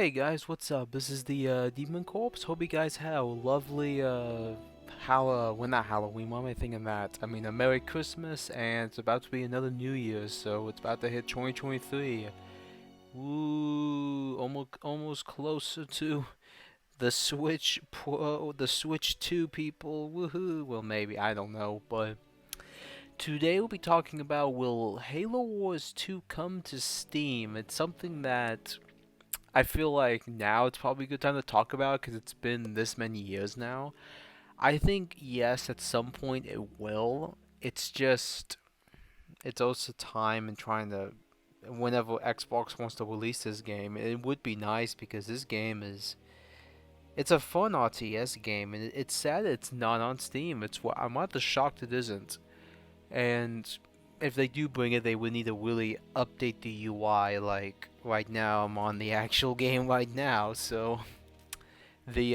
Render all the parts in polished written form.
Hey guys, what's up? This is the Demon Corpse. Hope you guys had a lovely well, not Halloween. Why am I thinking that? I mean, a Merry Christmas, and it's about to be another New Year, so it's about to hit 2023. Woo! Almost closer to the Switch Pro, the Switch 2 people. Woohoo! Well, maybe I don't know, but today we'll be talking about will Halo Wars 2 come to Steam? It's something that I feel like now it's probably a good time to talk about because it's been this many years now. I think yes, at some point it will. It's also time and trying to whenever Xbox wants to release this game, it would be nice because this game is it's a fun RTS game and it's sad it's not on Steam. I'm not the shocked it isn't. And if they do bring it, they would need to really update the UI. Like right now, I'm on the actual game right now, so they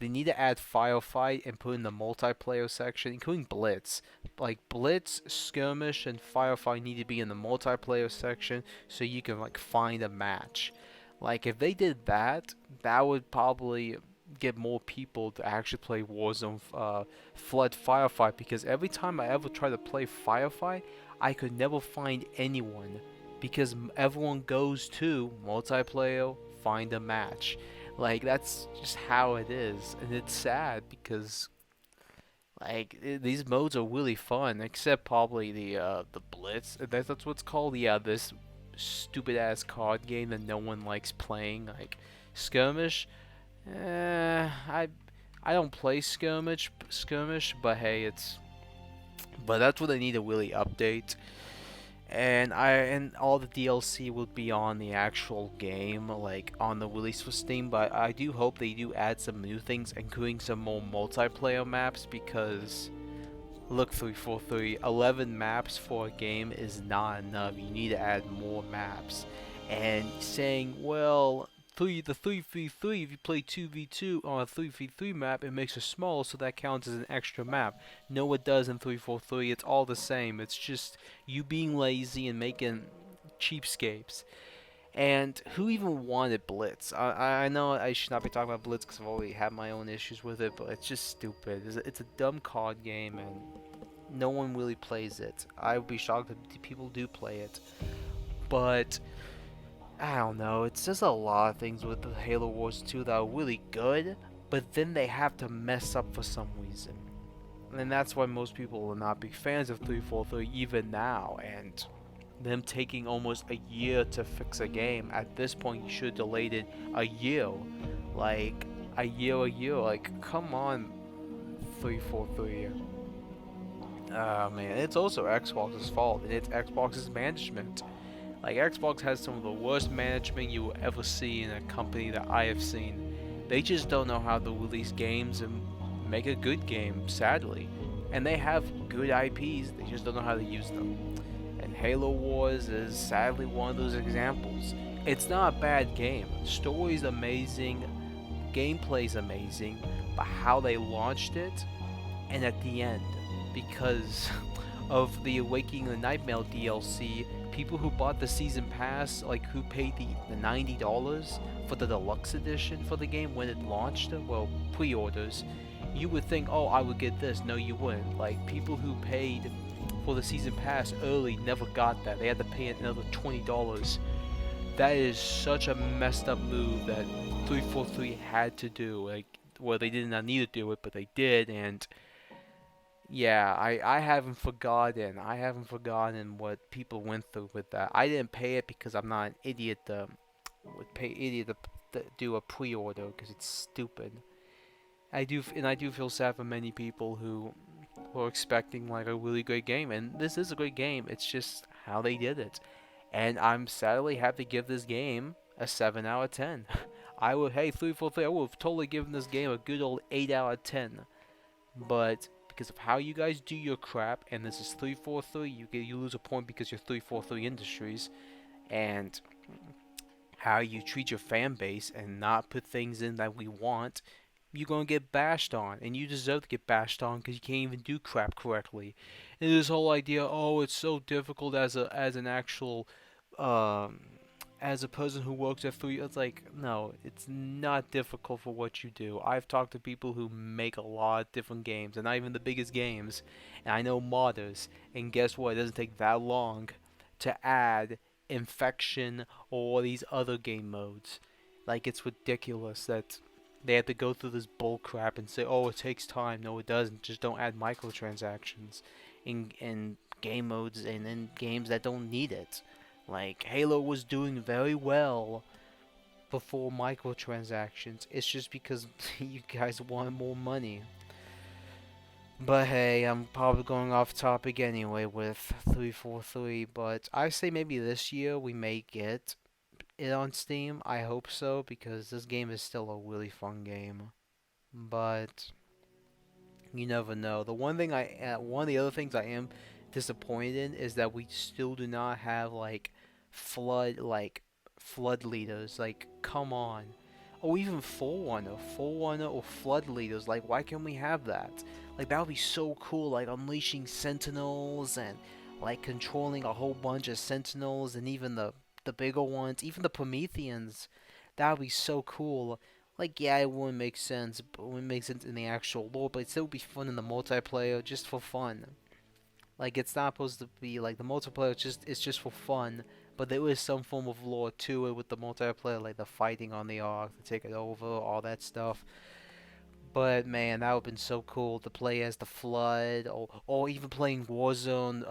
need to add firefight and put in the multiplayer section, including Blitz. Like Blitz, skirmish, and firefight need to be in the multiplayer section so you can like find a match. Like if they did that, that would probably get more people to actually play Warzone Flood Firefight because every time I ever try to play Firefight, I could never find anyone because everyone goes to multiplayer, find a match. Like that's just how it is, and it's sad because these modes are really fun, except probably the Blitz. That's what's called. Yeah, this stupid ass card game that no one likes playing, like Skirmish. I don't play skirmish, but hey, but that's what they need to really update. And all the DLC will be on the actual game, like on the release for Steam. But I do hope they do add some new things, including some more multiplayer maps. Because look, 343, 11 maps for a game is not enough. You need to add more maps. And saying, well, the 3v3, if you play 2v2 on a 3v3 map, it makes it smaller, so that counts as an extra map. No, it does in 343. It's all the same. It's just you being lazy and making cheapskates. And who even wanted Blitz? I know I should not be talking about Blitz because I've already had my own issues with it, but it's just stupid. It's a dumb card game, and no one really plays it. I would be shocked if people do play it. But I don't know. It's just a lot of things with the Halo Wars 2 that are really good, but then they have to mess up for some reason. And that's why most people are not big fans of 343 even now. And them taking almost a year to fix a game. At this point, you should have delayed it a year. Like, a year. Like, come on, 343. Oh man, it's also Xbox's fault, and it's Xbox's management. Like Xbox has some of the worst management you will ever see in a company that I have seen. They just don't know how to release games and make a good game, sadly. And they have good IPs, they just don't know how to use them. And Halo Wars is sadly one of those examples. It's not a bad game. Story's amazing, gameplay's amazing, but how they launched it and at the end, because of the Awakening the Nightmare DLC, people who bought the season pass, like who paid the $90 for the deluxe edition for the game when it launched, well, pre-orders, you would think, oh, I would get this. No, you wouldn't. Like, people who paid for the season pass early never got that. They had to pay another $20. That is such a messed up move that 343 had to do. Like, well, they did not need to do it, but they did, and yeah, I haven't forgotten. I haven't forgotten what people went through with that. I didn't pay it because I'm not an idiot would pay idiot to do a pre-order because it's stupid. I do feel sad for many people who were expecting like a really great game, and this is a great game. It's just how they did it, and I'm sadly have to give this game a 7 out of 10. I would, hey, 343, I would have totally given this game a good old 8 out of 10. But because of how you guys do your crap, and this is 343, you lose a point because you're 343 Industries, and how you treat your fan base and not put things in that we want, you're gonna get bashed on, and you deserve to get bashed on because you can't even do crap correctly. And this whole idea, oh, it's so difficult as an actual um, as a person who works at 3, it's like, no, it's not difficult for what you do. I've talked to people who make a lot of different games, and not even the biggest games, and I know modders, and guess what? It doesn't take that long to add infection or these other game modes. Like, it's ridiculous that they have to go through this bull crap and say, oh, it takes time. No, it doesn't. Just don't add microtransactions in game modes and in games that don't need it. Like, Halo was doing very well before microtransactions. It's just because you guys want more money. But hey, I'm probably going off topic anyway with 343. But I say maybe this year we may get it on Steam. I hope so because this game is still a really fun game. But you never know. One of the other things I am disappointed in is that we still do not have flood leaders. Like, come on. Or even Forerunner or flood leaders. Like, why can't we have that? Like, that would be so cool. Like, unleashing sentinels and like controlling a whole bunch of sentinels and even the bigger ones, even the Prometheans. That would be so cool. Like, yeah, it wouldn't make sense, but it wouldn't make sense in the actual lore, but it still would be fun in the multiplayer, just for fun. Like, it's not supposed to be like the multiplayer. It's just for fun, but there is some form of lore to it with the multiplayer, like the fighting on the Ark to take it over, all that stuff. But man, that would have been so cool to play as the Flood, or even playing Warzone.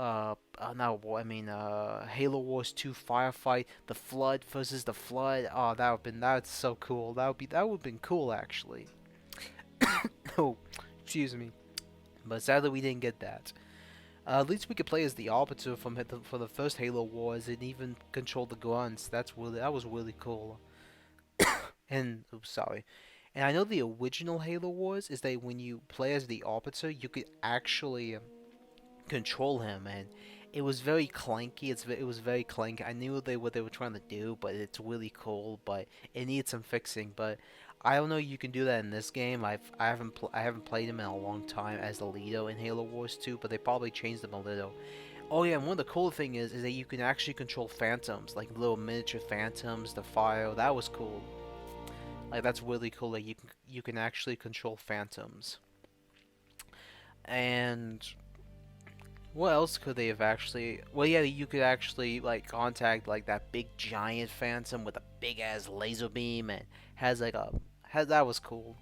Not War. I mean, Halo Wars 2 Firefight, the Flood versus the Flood. Oh, that's so cool. That would have been cool actually. Oh, excuse me. But sadly, we didn't get that. At least we could play as the Arbiter for the first Halo Wars and even control the grunts. That was really cool. And oops, sorry. And I know the original Halo Wars is that when you play as the Arbiter, you could actually control him, and it was very clanky. It was very clanky. I knew what they were trying to do, but it's really cool. But it needs some fixing. But I don't know. You can do that in this game. I haven't played him in a long time as the Leader in Halo Wars 2, but they probably changed him a little. Oh yeah, and one of the cool thing is that you can actually control phantoms, like little miniature phantoms, the fire. That was cool. Like, that's really cool that you can actually control phantoms. And what else could they have actually? Well, yeah, you could actually like contact like that big giant phantom with a big ass laser beam and has like a has that was cool.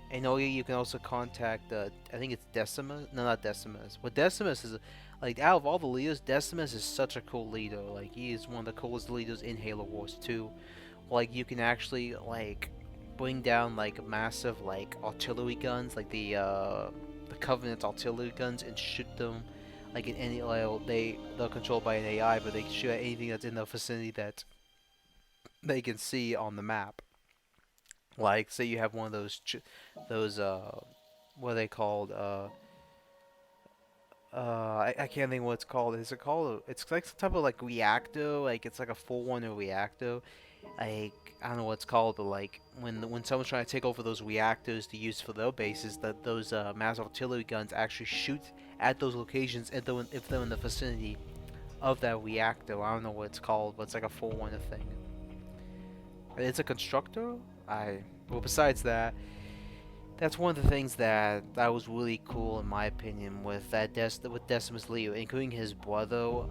And oh yeah, you can also contact I think it's Decimus. No, not Decimus. Well, Decimus is like out of all the leaders, Decimus is such a cool leader. Like, he is one of the coolest leaders in Halo Wars 2. Like, you can actually like bring down like massive like artillery guns, like the Covenant's artillery guns, and shoot them like in any like they're controlled by an AI, but they can shoot at anything that's in the vicinity that they can see on the map. Like, say you have one of those what are they called? I can't think what it's called. Is it called? It's like some type of like reactor. Like, it's like a Forerunner reactor. Like, I don't know what it's called, but like when someone's trying to take over those reactors to use for their bases, that those mass artillery guns actually shoot at those locations if they're in the vicinity of that reactor. I don't know what it's called, but it's like a Forerunner thing. It's a constructor. Well, besides that, that's one of the things that was really cool in my opinion with with Decimus Leo, including his brother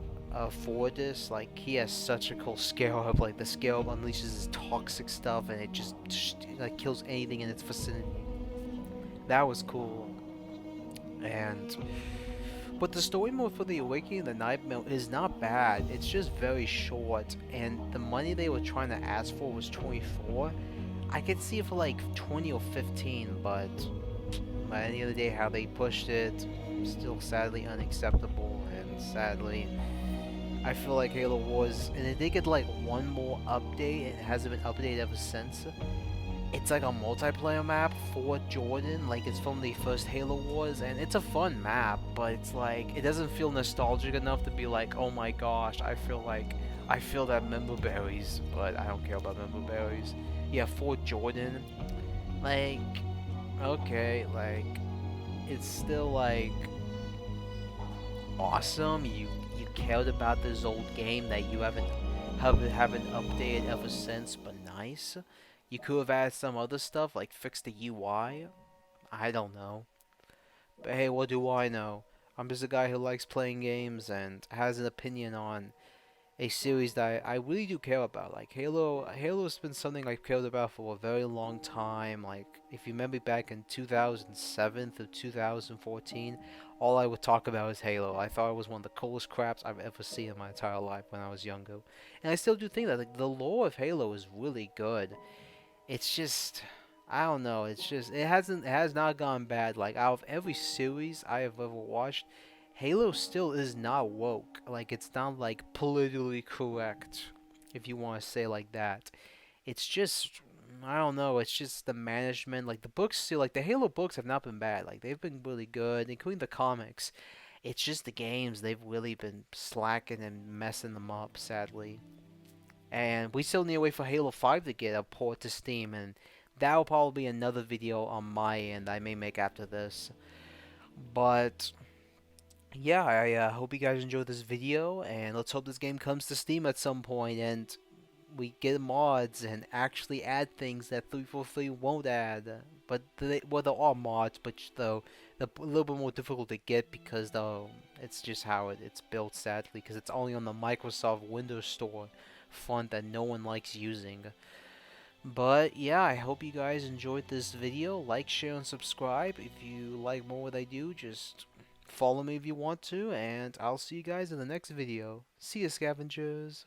Fortis. Like, he has such a cool scale up. Like, the scale up unleashes his toxic stuff, and it just like kills anything in its vicinity. That was cool. And but the story mode for the Awakening of the Nightmare is not bad. It's just very short, and the money they were trying to ask for was 24. I could see it for like 20 or 15, but by the end of the day, how they pushed it, still sadly unacceptable, and sadly, I feel like Halo Wars, and it did get like one more update. It hasn't been updated ever since. It's like a multiplayer map for Jordan, like it's from the first Halo Wars, and it's a fun map, but it's like, it doesn't feel nostalgic enough to be like, oh my gosh, I feel that member berries, but I don't care about member berries. Yeah, Fort Jordan, like, okay, like, it's still like awesome. You cared about this old game that you haven't haven't updated ever since, but nice. You could have added some other stuff, like fix the UI. I don't know. But hey, what do I know? I'm just a guy who likes playing games and has an opinion on a series that I really do care about. Like Halo's been something I've cared about for a very long time. Like, if you remember back in 2007 through 2014, all I would talk about is Halo. I thought it was one of the coolest craps I've ever seen in my entire life when I was younger. And I still do think that, like, the lore of Halo is really good. It's just, I don't know, it has not gone bad. Like, out of every series I have ever watched, Halo still is not woke. Like, it's not like politically correct, if you want to say like that. It's just, I don't know, it's just the management. Like, the books still, like, the Halo books have not been bad. Like, they've been really good, including the comics. It's just the games, they've really been slacking and messing them up, sadly. And we still need to wait for Halo 5 to get a port to Steam, and that'll probably be another video on my end I may make after this. But yeah, I hope you guys enjoyed this video, and let's hope this game comes to Steam at some point, and we get mods and actually add things that 343 won't add. But well, there are mods, but though they're a little bit more difficult to get because it's just how it's built, sadly, because it's only on the Microsoft Windows Store font that no one likes using. But yeah, I hope you guys enjoyed this video. Like, share, and subscribe. If you like more what I do, just follow me if you want to, and I'll see you guys in the next video. See ya, scavengers!